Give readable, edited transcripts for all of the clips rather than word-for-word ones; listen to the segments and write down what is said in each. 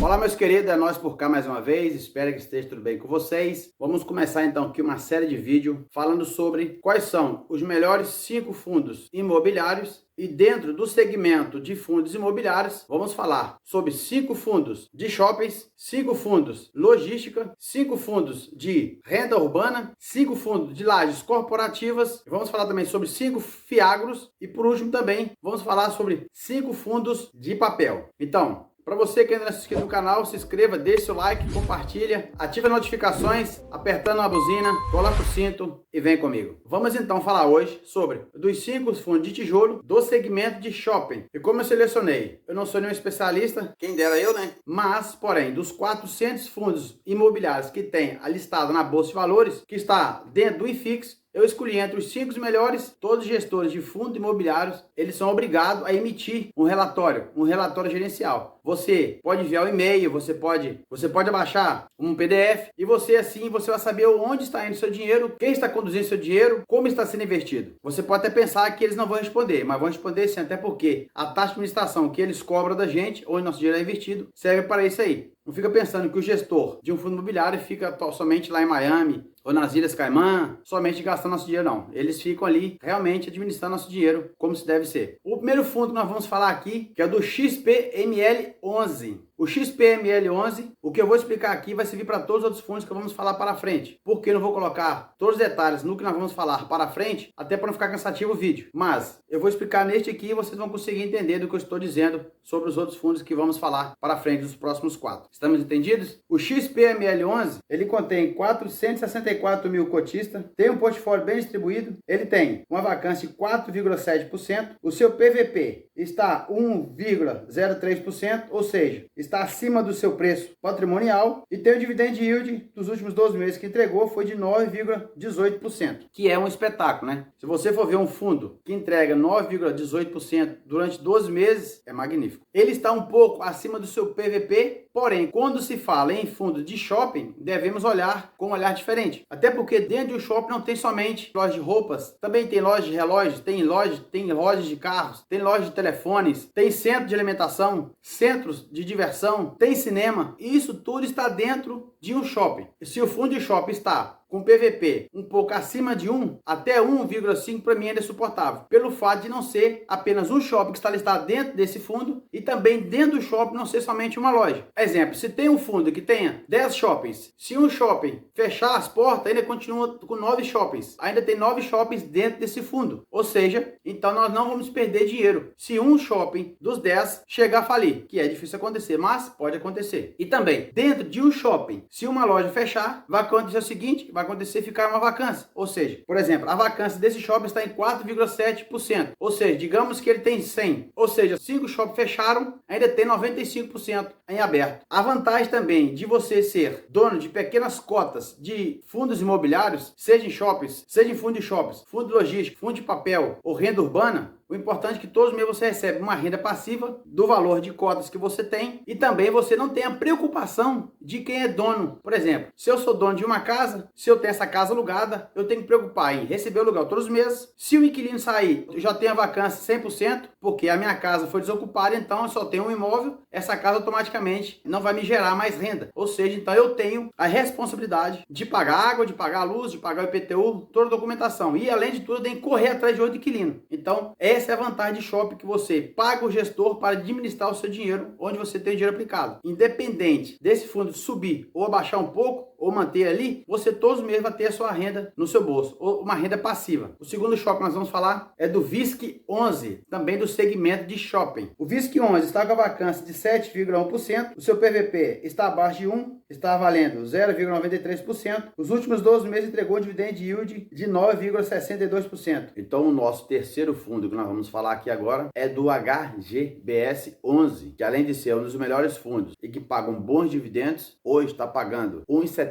Olá, meus queridos, é nós por cá mais uma vez, espero que esteja tudo bem com vocês. Vamos começar então aqui uma série de vídeos falando sobre quais são os melhores 5 fundos imobiliários e dentro do segmento de fundos imobiliários, vamos falar sobre 5 fundos de shoppings, 5 fundos logística, 5 fundos de renda urbana, 5 fundos de lajes corporativas, vamos falar também sobre 5 fiagros e por último também vamos falar sobre 5 fundos de papel. Então, para você que ainda não é inscrito no canal, se inscreva, deixe seu like, compartilha, ative as notificações, apertando a buzina, coloca o cinto e vem comigo. Vamos então falar hoje sobre dos 5 fundos de tijolo do segmento de shopping. E como eu selecionei, eu não sou nenhum especialista, quem dera eu, né? Mas, porém, dos 400 fundos imobiliários que tem listado na Bolsa de Valores, que está dentro do IFIX, eu escolhi entre os 5 melhores. Todos os gestores de fundos imobiliários, eles são obrigados a emitir um relatório gerencial. Você pode enviar um e-mail, você pode abaixar um PDF e você vai saber onde está indo seu dinheiro, quem está conduzindo seu dinheiro, como está sendo investido. Você pode até pensar que eles não vão responder, mas vão responder sim, até porque a taxa de administração que eles cobram da gente, onde nosso dinheiro é investido, serve para isso aí. Não fica pensando que o gestor de um fundo imobiliário fica somente lá em Miami ou nas Ilhas Caimã, somente gastando nosso dinheiro, não. Eles ficam ali realmente administrando nosso dinheiro como se deve ser. O primeiro fundo que nós vamos falar aqui, que é do XPML11. O XPML11, o que eu vou explicar aqui vai servir para todos os outros fundos que vamos falar para frente. Porque eu não vou colocar todos os detalhes no que nós vamos falar para frente, até para não ficar cansativo o vídeo. Mas eu vou explicar neste aqui e vocês vão conseguir entender do que eu estou dizendo sobre os outros fundos que vamos falar para frente nos próximos 4. Estamos entendidos? O XPML11, ele contém 464 mil cotistas, tem um portfólio bem distribuído, ele tem uma vacância de 4,7%, o seu PVP está 1,03%, ou seja, está acima do seu preço patrimonial e tem o dividend yield dos últimos 12 meses que entregou foi de 9,18%, que é um espetáculo, né? Se você for ver um fundo que entrega 9,18% durante 12 meses, é magnífico. Ele está um pouco acima do seu PVP, porém, quando se fala em fundo de shopping, devemos olhar com um olhar diferente. Até porque dentro do shopping não tem somente loja de roupas, também tem loja de relógios, tem lojas de carros, tem loja de telefones, tem centro de alimentação, centros de diversão, tem cinema. E isso tudo está dentro de um shopping. E se o fundo de shopping está com PVP um pouco acima de 1, até 1,5 para mim ainda é suportável. Pelo fato de não ser apenas um shopping que está listado dentro desse fundo e também dentro do shopping não ser somente uma loja. Exemplo, se tem um fundo que tenha 10 shoppings, se um shopping fechar as portas, ainda continua com 9 shoppings. Ainda tem 9 shoppings dentro desse fundo. Ou seja, então nós não vamos perder dinheiro se um shopping dos 10 chegar a falir, que é difícil acontecer, mas pode acontecer. E também, dentro de um shopping, se uma loja fechar, vai acontecer o seguinte, vai acontecer ficar uma vacância. Ou seja, por exemplo, a vacância desse shopping está em 4,7%. Ou seja, digamos que ele tem 100. Ou seja, 5 shoppings fecharam, ainda tem 95% em aberto. A vantagem também de você ser dono de pequenas cotas de fundos imobiliários, seja em shoppings, seja em fundo de shoppings, fundo logístico, fundo de papel ou renda urbana, o importante é que todos os meses você recebe uma renda passiva do valor de cotas que você tem e também você não tem a preocupação de quem é dono. Por exemplo, se eu sou dono de uma casa, se eu tenho essa casa alugada, eu tenho que preocupar em receber o aluguel todos os meses. Se o inquilino sair, eu já tenho a vacância 100%, porque a minha casa foi desocupada, então eu só tenho um imóvel, essa casa automaticamente não vai me gerar mais renda. Ou seja, então eu tenho a responsabilidade de pagar água, de pagar a luz, de pagar o IPTU, toda a documentação. E além de tudo, eu tenho que correr atrás de outro inquilino. Então, essa é a vantagem de shopping, que você paga o gestor para administrar o seu dinheiro onde você tem o dinheiro aplicado. Independente desse fundo subir ou abaixar um pouco, ou manter ali, você todos os meses vai ter a sua renda no seu bolso, ou uma renda passiva. O segundo shopping que nós vamos falar é do VISC11, também do segmento de shopping. O VISC11 está com a vacância de 7,1%, o seu PVP está abaixo de 1, está valendo 0,93%, os últimos 12 meses entregou um dividend yield de 9,62%. Então o nosso terceiro fundo que nós vamos falar aqui agora é do HGBS11, que além de ser um dos melhores fundos e que pagam bons dividendos, hoje está pagando 1,75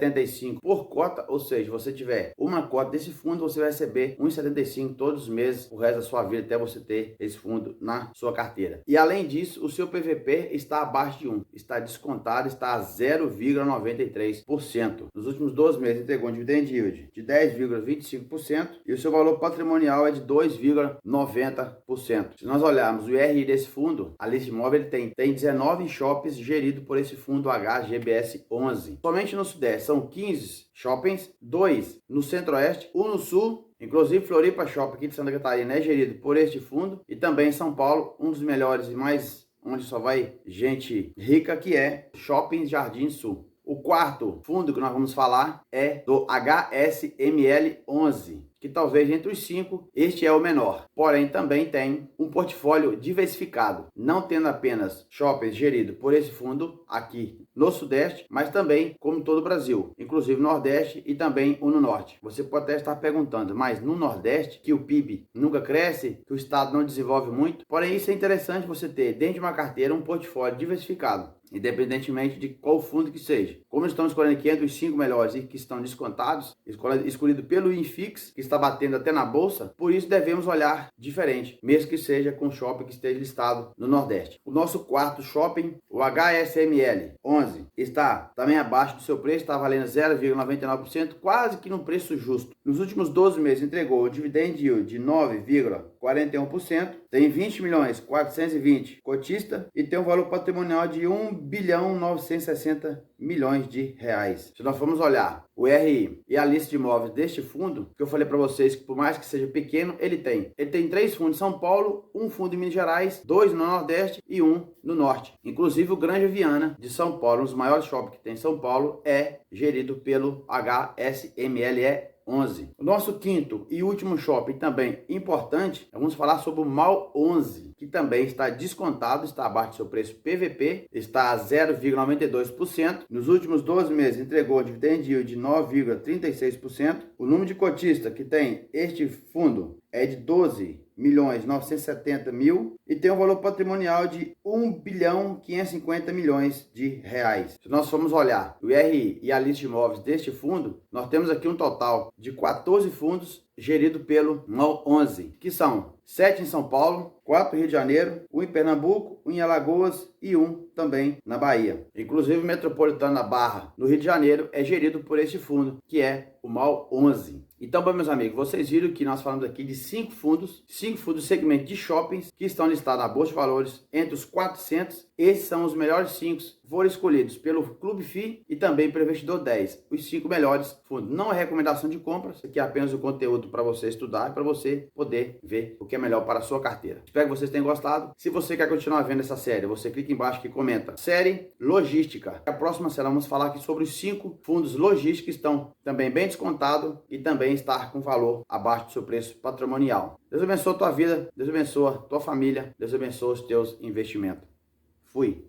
por cota, ou seja, você tiver uma cota desse fundo, você vai receber 1,75 todos os meses, o resto da sua vida, até você ter esse fundo na sua carteira. E além disso, o seu PVP está abaixo de 1, está descontado, está a 0,93%. Nos últimos 12 meses entregou um dividend yield de 10,25% e o seu valor patrimonial é de 2,90%. Se nós olharmos o IRI desse fundo, a lista imóvel ele tem 19 shoppings geridos por esse fundo HGBS 11. Somente no Sudeste são 15 shoppings, 2 no Centro-Oeste, 1 no Sul. Inclusive, Floripa Shopping aqui de Santa Catarina é gerido por este fundo. E também São Paulo, um dos melhores e mais onde só vai gente rica, que é Shopping Jardim Sul. O quarto fundo que nós vamos falar é do HSML 11, que talvez entre os 5, este é o menor. Porém, também tem um portfólio diversificado, não tendo apenas shoppings geridos por esse fundo aqui no Sudeste, mas também como todo o Brasil, inclusive no Nordeste e também o no Norte. Você pode até estar perguntando, mas no Nordeste, que o PIB nunca cresce, que o Estado não desenvolve muito, porém isso é interessante você ter dentro de uma carteira um portfólio diversificado, independentemente de qual fundo que seja. Como estamos escolhendo aqui entre os 5 melhores e que estão descontados, escolhido pelo INFIX, que está batendo até na bolsa, por isso devemos olhar diferente, mesmo que seja com shopping que esteja listado no Nordeste. O nosso quarto shopping, o HSML 11, está também abaixo do seu preço, está valendo 0,99%, quase que num preço justo. Nos últimos 12 meses entregou o dividend yield de 9,41%, tem 20 milhões 420 cotista e tem um valor patrimonial de 1 bilhão 960 milhões de reais. Se nós formos olhar o RI e a lista de imóveis deste fundo, que eu falei para vocês que por mais que seja pequeno, ele tem 3 fundos em São Paulo, um fundo em Minas Gerais, 2 no Nordeste e 1 no Norte. Inclusive o Granja Viana de São Paulo, um dos maiores shoppings que tem em São Paulo, é gerido pelo HSMLE 11. O nosso quinto e último shopping também importante, vamos falar sobre o MAL 11, que também está descontado, está abaixo do seu preço PVP, está a 0,92%. Nos últimos 12 meses entregou dividend yield de 9,36%. O número de cotista que tem este fundo é de 12 milhões 970 mil e tem um valor patrimonial de 1 bilhão 550 milhões de reais. Se nós formos olhar o RI e a lista de imóveis deste fundo, nós temos aqui um total de 14 fundos gerido pelo MAL 11, que são 7 em São Paulo, 4 no Rio de Janeiro, 1 em Pernambuco, 1 em Alagoas e 1 também na Bahia. Inclusive o Metropolitano da Barra, no Rio de Janeiro, é gerido por este fundo, que é o MAL 11. Então, bom, meus amigos, vocês viram que nós falamos aqui de 5 fundos segmento de shoppings que estão listados na Bolsa de Valores entre os 400. Esses são os melhores 5, foram escolhidos pelo Clube FI e também pelo Investidor 10. Os 5 melhores fundos. Não é recomendação de compra, isso aqui é apenas o conteúdo para você estudar e para você poder ver o que é melhor para a sua carteira. Espero que vocês tenham gostado. Se você quer continuar vendo essa série, você clica embaixo e comenta. Série Logística. A próxima série vamos falar aqui sobre os 5 fundos logísticos que estão também bem descontados e também estar com valor abaixo do seu preço patrimonial. Deus abençoe a tua vida, Deus abençoe a tua família, Deus abençoe os teus investimentos. Fui!